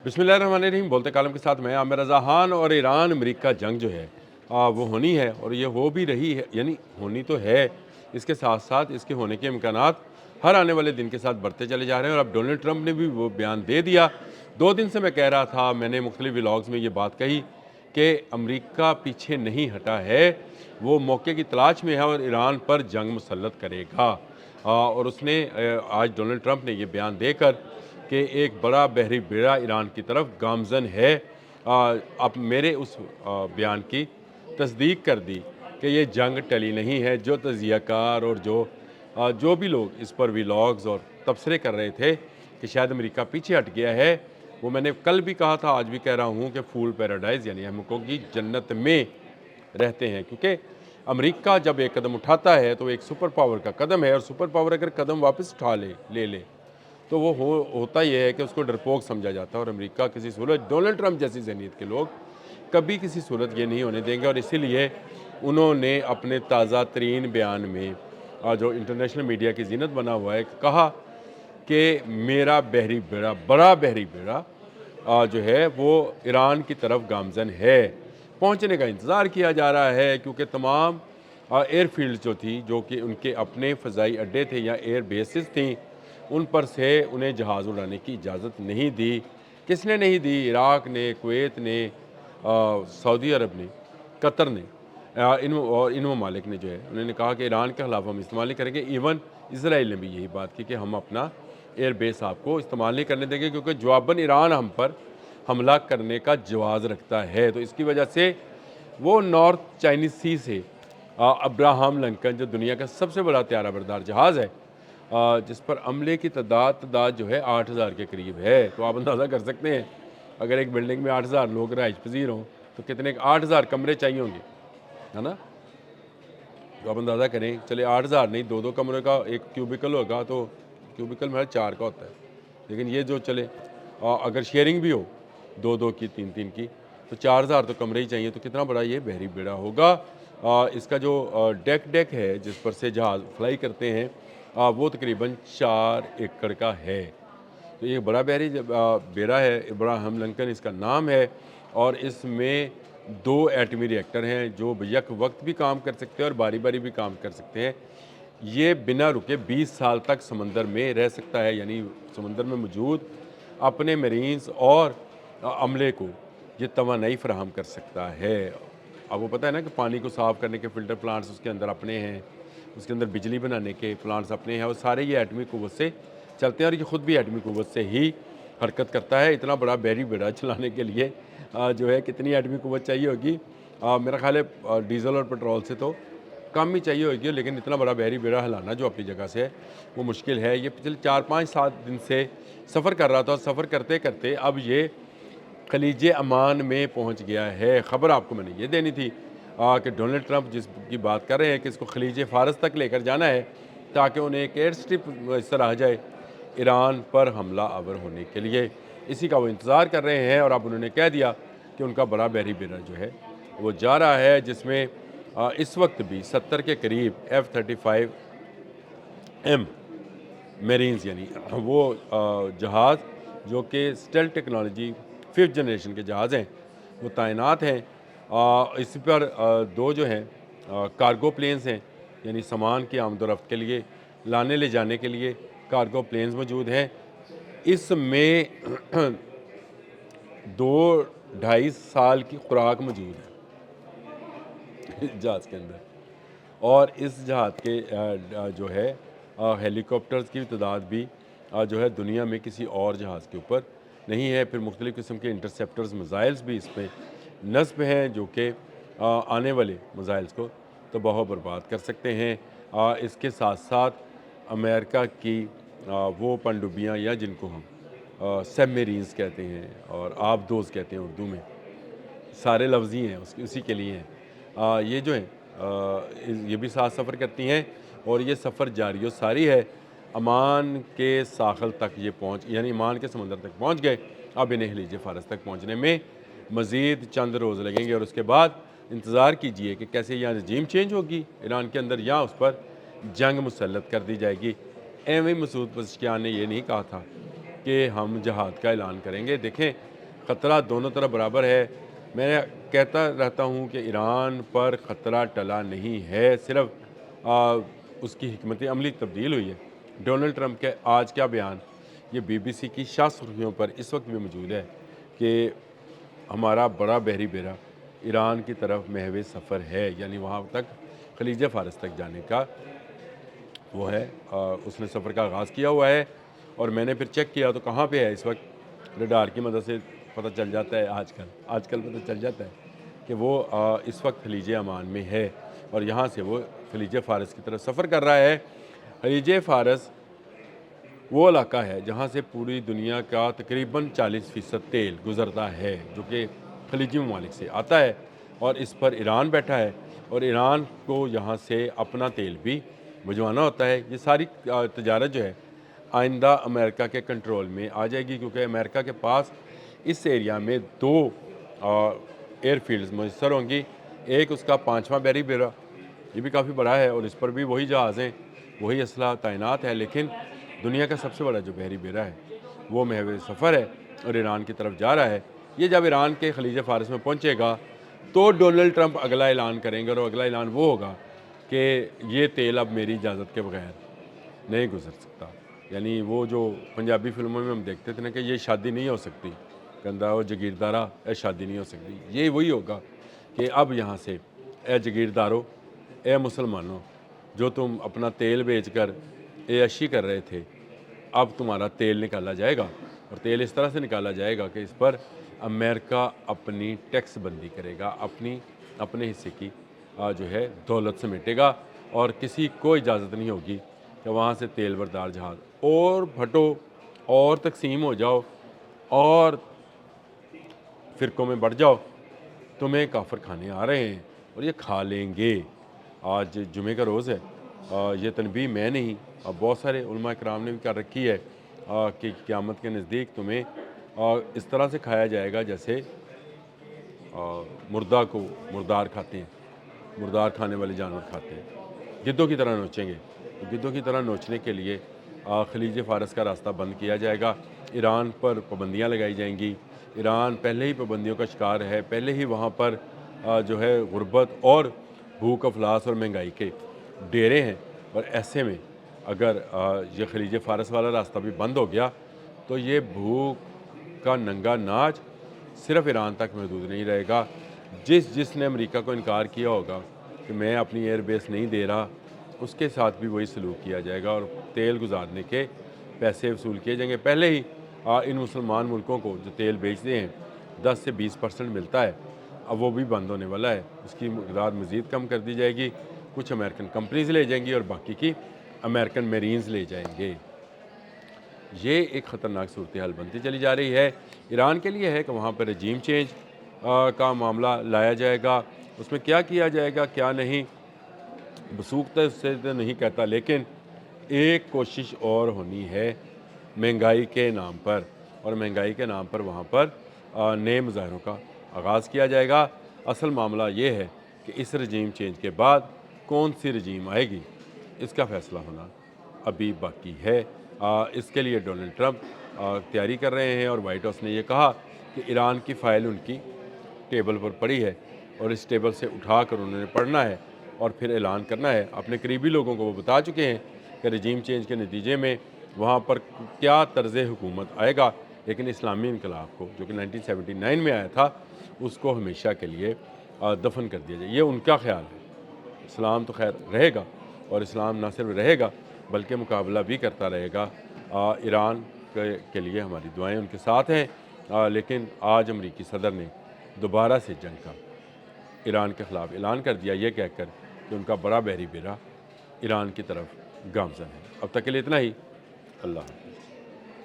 बिस्मिल्लाहिर्रहमानिर्रहीम। बोलते कालम के साथ मैं आमिर रज़ा खान। और ईरान अमेरिका जंग जो है वो होनी है और ये हो भी रही है, यानी होनी तो है। इसके साथ साथ इसके होने के इम्कानात हर आने वाले दिन के साथ बढ़ते चले जा रहे हैं। और अब डोनाल्ड ट्रंप ने भी वो बयान दे दिया। 2 दिन से मैं कह रहा था, मैंने मुख्तलिफ व्लॉग्स में ये बात कही कि अमेरिका पीछे नहीं हटा है, वो मौके की तलाश में है और ईरान पर जंग मुसल्लत करेगा। और उसने आज डोनाल्ड ट्रंप ने ये बयान देकर कि एक बड़ा बहरी बेड़ा ईरान की तरफ गामजन है, अब मेरे उस बयान की तस्दीक कर दी कि ये जंग टली नहीं है। जो तजियाकार और जो भी लोग इस पर व्लॉग्स और तबसरे कर रहे थे कि शायद अमेरिका पीछे हट गया है, वो मैंने कल भी कहा था, आज भी कह रहा हूँ कि फूल पैराडाइज़ यानी हमको की जन्नत में रहते हैं। क्योंकि अमेरिका जब एक कदम उठाता है तो एक सुपर पावर का कदम है, और सुपर पावर अगर कदम वापस उठा ले तो वो होता ये है कि उसको डरपोक समझा जाता है। और अमेरिका किसी सूरत, डोनाल्ड ट्रंप जैसी ज़हनीत के लोग कभी किसी सूरत ये नहीं होने देंगे। और इसीलिए उन्होंने अपने ताज़ा तरीन बयान में जो इंटरनेशनल मीडिया की जीनत बना हुआ है, कहा कि मेरा बहरी बेड़ा, बड़ा बहरी बेड़ा जो है वो ईरान की तरफ गामजन है। पहुंचने का इंतज़ार किया जा रहा है, क्योंकि तमाम एयरफील्ड जो थी, जो कि उनके अपने फ़ज़ाई अड्डे थे या एयर बेसिस थी, उन पर से उन्हें जहाज़ उड़ाने की इजाज़त नहीं दी। किसने नहीं दी? इराक़ ने, कुवैत ने, सऊदी अरब ने, कतर ने, इन ममालिक ने जो है, उन्होंने कहा कि ईरान के ख़िलाफ़ हम इस्तेमाल नहीं करेंगे। इवन इसराइल ने भी यही बात की कि हम अपना एयर बेस आपको इस्तेमाल नहीं करने देंगे, क्योंकि जवाबन ईरान हम पर हमला करने का जवाज़ रखता है। तो इसकी वजह से वो नॉर्थ चाइनीज़ सी से अब्राहम लिंकन, जो दुनिया का सबसे बड़ा त्यारा बरदार जहाज़ है, जिस पर अमले की तादाद जो है 8000 के करीब है। तो आप अंदाज़ा कर सकते हैं, अगर एक बिल्डिंग में 8000 लोग रहाइश पजीर हों तो कितने 8000 कमरे चाहिए होंगे, है ना? तो आप अंदाज़ा करें। चले 8000 नहीं, 2-2 कमरे का एक क्यूबिकल होगा, तो क्यूबिकल में 4 का होता है, लेकिन ये जो चले अगर शेयरिंग भी हो 2-2 की, 3-3 की, तो 4000 तो कमरे ही चाहिए। तो कितना बड़ा ये बहरी बेड़ा होगा। इसका जो डेक है जिस पर से जहाज़ फ्लाई करते हैं, वो तकरीबन 4 एकड़ का है। तो ये बड़ा बहरी बेड़ा है, इब्राहिम लिंकन इसका नाम है। और इसमें 2 एटमी रिएक्टर हैं जो यक वक्त भी काम कर सकते हैं और बारी बारी भी काम कर सकते हैं। ये बिना रुके 20 साल तक समंदर में रह सकता है, यानी समंदर में मौजूद अपने मरीन्स और अमले को ये तवानाई फराहम कर सकता है। अब वो पता है ना कि पानी को साफ़ करने के फ़िल्टर प्लांट्स उसके अंदर अपने हैं, उसके अंदर बिजली बनाने के प्लांट्स अपने हैं, और सारे ये एटमी क़ुव्वत से चलते हैं। और ये ख़ुद भी एटमी क़ुव्वत से ही हरकत करता है। इतना बड़ा बहरी बेड़ा चलाने के लिए जो है कितनी एटमी क़ुव्वत चाहिए होगी? मेरा ख़्याल है डीज़ल और पेट्रोल से तो कम ही चाहिए होगी, लेकिन इतना बड़ा बहरी बेड़ा हिलाना जो अपनी जगह से है वो मुश्किल है। ये पिछले 4-5-7 दिन से सफ़र कर रहा था, और सफ़र करते करते अब ये खलीज अमान में पहुंच गया है। ख़बर आपको मैंने ये देनी थी कि डोनाल्ड ट्रंप जिसकी बात कर रहे हैं कि इसको खलीज फ़ारस तक लेकर जाना है, ताकि उन्हें एक एयर स्ट्रिप इस तरह आ जाए ईरान पर हमला आवर होने के लिए। इसी का वो इंतज़ार कर रहे हैं। और अब उन्होंने कह दिया कि उनका बड़ा बहरी बेड़ा जो है वो जा रहा है, जिसमें इस वक्त भी 70 के करीब F-35M मेरीन्स, यानी वो जहाज़ जो कि स्टेल्थ टेक्नोलॉजी 5th जनरेशन के जहाज़ हैं, वो तैनात हैं। इस पर 2 जो हैं कार्गो प्लेन्स हैं, यानी सामान की आमद-ओ-रफ़्त के लिए, लाने ले जाने के लिए कार्गो प्लेन्स मौजूद हैं। इसमें 2-2.5 साल की खुराक मौजूद है जहाज़ के अंदर। और इस जहाज़ के जो है हेलीकॉप्टर्स की तादाद भी जो है दुनिया में किसी और जहाज़ के ऊपर नहीं है। फिर मुख्तलिफ़ किस्म के इंटरसेप्टर्स, मिज़ाइल्स भी इस पर नस्ब हैं, जो कि आने वाले मिज़ाइल्स को तबाह बर्बाद कर सकते हैं। इसके साथ साथ अमेरिका की वो पनडुब्बियाँ, या जिनको हम सबमरीन्स कहते हैं और आबदोज़ कहते हैं उर्दू में, सारे लफ्ज़ ही हैं उसी के लिए हैं। ये जो हैं ये भी साथ सफ़र करती हैं, और ये सफ़र जारी व सारी है। अमान के साखल तक ये यानी अमान के समंदर तक पहुँच गए। अब इन्हें खलीज फ़ारस तक पहुँचने में मज़ीद चंद रोज़ लगेंगे, और उसके बाद इंतज़ार कीजिए कि कैसे यहाँ रजीम चेंज होगी ईरान के अंदर, या उस पर जंग मुसल्लत कर दी जाएगी। एवं मसूद पज़ेश्कियान ने ये नहीं कहा था कि हम जहाद का ऐलान करेंगे। देखें, خطرہ دونوں طرف برابر ہے۔ میں کہتا رہتا ہوں کہ ایران پر خطرہ ٹلا نہیں ہے، صرف اس کی حکمت عملی تبدیل ہوئی ہے۔ ڈونلڈ ٹرمپ کے آج کیا بیان یہ بی بی سی کی شاہ سرخیوں پر اس وقت بھی موجود ہے کہ ہمارا بڑا بحری بیڑا ایران کی طرف محو سفر ہے، یعنی وہاں تک خلیج فارس تک جانے کا وہ ہے، اس نے سفر کا آغاز کیا ہوا ہے۔ اور میں نے پھر چیک کیا تو کہاں پہ ہے اس وقت، ریڈار کی مدد سے پتہ چل جاتا ہے، آج کل پتہ چل جاتا ہے کہ وہ اس وقت خلیج عمان میں ہے اور یہاں سے وہ خلیج فارس کی طرف سفر کر رہا ہے۔ خلیج فارس وہ علاقہ ہے جہاں سے پوری دنیا کا تقریباً 40% تیل گزرتا ہے جو کہ خلیجی ممالک سے آتا ہے، اور اس پر ایران بیٹھا ہے اور ایران کو یہاں سے اپنا تیل بھی بھجوانا ہوتا ہے۔ یہ ساری تجارت جو ہے آئندہ امریکہ کے کنٹرول میں آ جائے گی، کیونکہ امریکہ کے پاس اس ایریا میں 2 ایئر فیلڈز میسر ہوں گی۔ ایک اس کا 5واں بحری بیڑا، یہ بھی کافی بڑا ہے اور اس پر بھی وہی جہاز ہیں، وہی اسلحہ تعینات ہے، لیکن دنیا کا سب سے بڑا جو بحری بیڑا ہے وہ محو سفر ہے اور ایران کی طرف جا رہا ہے۔ یہ جب ایران کے خلیج فارس میں پہنچے گا تو ڈونلڈ ٹرمپ اگلا اعلان کریں گے، اور اگلا اعلان وہ ہوگا کہ یہ تیل اب میری اجازت کے بغیر نہیں گزر سکتا۔ یعنی وہ جو پنجابی فلموں میں ہم دیکھتے تھے نا کہ یہ شادی نہیں ہو سکتی، گندا و جگیردارہ اے شادی نہیں ہو سکتی، یہ وہی ہوگا کہ اب یہاں سے اے جگیرداروں، اے مسلمانوں، جو تم اپنا تیل بیچ کر عیاشی کر رہے تھے، اب تمہارا تیل نکالا جائے گا، اور تیل اس طرح سے نکالا جائے گا کہ اس پر امریکہ اپنی ٹیکس بندی کرے گا، اپنے حصے کی جو ہے دولت سمیٹے گا، اور کسی کو اجازت نہیں ہوگی کہ وہاں سے تیل بردار جہاز اور پھٹو اور تقسیم ہو جاؤ اور فرقوں میں بڑھ جاؤ، تمہیں کافر کھانے آ رہے ہیں اور یہ کھا لیں گے۔ آج جمعے کا روز ہے، یہ تنبیہ میں نہیں، بہت سارے علماء کرام نے بھی کر رکھی ہے کہ قیامت کے نزدیک تمہیں اس طرح سے کھایا جائے گا جیسے مردہ کو مردار کھاتے ہیں، مردار کھانے والے جانور کھاتے ہیں، گدوں کی طرح نوچیں گے۔ گدوں کی طرح نوچنے کے لیے خلیج فارس کا راستہ بند کیا جائے گا، ایران پر پابندیاں لگائی جائیں گی۔ ایران پہلے ہی پابندیوں کا شکار ہے، پہلے ہی وہاں پر جو ہے غربت اور بھوک افلاس اور مہنگائی کے ڈیرے ہیں، اور ایسے میں اگر یہ خلیج فارس والا راستہ بھی بند ہو گیا تو یہ بھوک کا ننگا ناچ صرف ایران تک محدود نہیں رہے گا۔ جس نے امریکہ کو انکار کیا ہوگا کہ میں اپنی ایئر بیس نہیں دے رہا، اس کے ساتھ بھی وہی سلوک کیا جائے گا اور تیل گزارنے کے پیسے وصول کیے جائیں گے۔ پہلے ہی ان مسلمان ملکوں کو جو تیل بیچتے ہیں 10 سے 20% ملتا ہے، اب وہ بھی بند ہونے والا ہے، اس کی مقدار مزید کم کر دی جائے گی، کچھ امریکن کمپنیز لے جائیں گی اور باقی کی امریکن میرینز لے جائیں گے۔ یہ ایک خطرناک صورتحال بنتی چلی جا رہی ہے۔ ایران کے لیے ہے کہ وہاں پر رجیم چینج کا معاملہ لایا جائے گا، اس میں کیا کیا جائے گا کیا نہیں بسوختہ سے تو نہیں کہتا، لیکن ایک کوشش اور ہونی ہے مہنگائی کے نام پر، اور مہنگائی کے نام پر وہاں پر نئے مظاہروں کا آغاز کیا جائے گا۔ اصل معاملہ یہ ہے کہ اس رجیم چینج کے بعد کون سی رجیم آئے گی، اس کا فیصلہ ہونا ابھی باقی ہے۔ اس کے لیے ڈونلڈ ٹرمپ تیاری کر رہے ہیں، اور وائٹ ہاؤس نے یہ کہا کہ ایران کی فائل ان کی ٹیبل پر پڑی ہے اور اس ٹیبل سے اٹھا کر انہوں نے پڑھنا ہے اور پھر اعلان کرنا ہے۔ اپنے قریبی لوگوں کو وہ بتا چکے ہیں کہ رجیم چینج کے نتیجے میں وہاں پر کیا طرز حکومت آئے گا، لیکن اسلامی انقلاب کو جو کہ 1979 میں آیا تھا اس کو ہمیشہ کے لیے دفن کر دیا جائے، یہ ان کا خیال ہے۔ اسلام تو خیر رہے گا، اور اسلام نہ صرف رہے گا بلکہ مقابلہ بھی کرتا رہے گا۔ ایران کے لیے ہماری دعائیں ان کے ساتھ ہیں، لیکن آج امریکی صدر نے دوبارہ سے جنگ کا ایران کے خلاف اعلان کر دیا، یہ کہہ کر کہ ان کا بڑا بحری بیڑا ایران کی طرف گامزن ہے۔ اب تک کے لیے اتنا ہی، اللہ حافظ۔